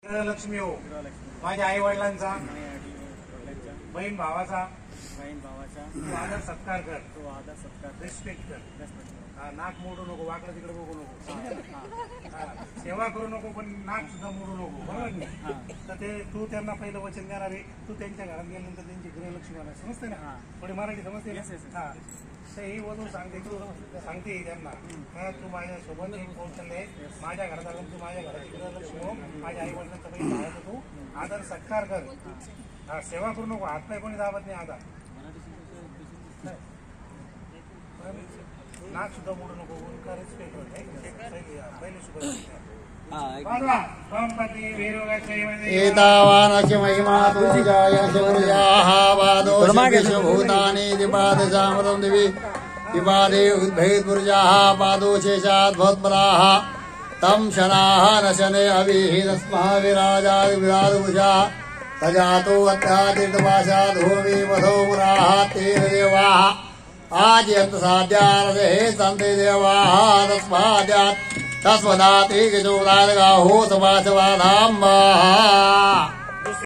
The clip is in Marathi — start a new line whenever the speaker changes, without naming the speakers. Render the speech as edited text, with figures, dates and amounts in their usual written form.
लक्ष्मी हो, माझ्या आई वडिलांचा, बहीण भावाचा तू आदर सत्कार कर, रिस्पेक्ट कर. नाक मोडू नको, वाकडं तिकडे बघू नको, सेवा करू नको, पण नाक सुद्धा मोडू नको, बरोबर नाही. तर ते तू त्यांना पहिलं वचन देणार आहे. तू त्यांच्या घरात गेल्यानंतर त्यांची गृहलक्ष्मी होणार, समजते ना? थोडी मराठी समजते ना? हा, तर ही वधू सांगते, तू सांगते त्यांना का तू माझ्या सोबत एक पोहोचले, माझ्या घरात आलं, तू माझ्या घराची गृहलक्ष्मी हो, माझ्या आई वडिलांचा बहीण भावाचा तू आदर सत्कार कर. हा, सेवा करू नको, हातपाय कोणी दाबत नाही. आदर नाक सुद्धा मोडू नको, उनका रिस्पेक्ट पहिले
एतावानस्य महिमा तुझ्याय शौर्याः पादोशभूतानि दिपादशामृतं दिवि दिपादे उद्भेदपुर्जाः पादोशेषाद्भुतपराः तं शनाः न शने अभिः तस्मः विराजादिविराजभुजा तजातो अत्यातीर्थपाशाधूमि मधो पुराः तेन देवाः आजयन्त साध्यारहे सन्ते देवाः तस्मात् तस्वदाते गजोदारगाहो समासवाधाम्बाः.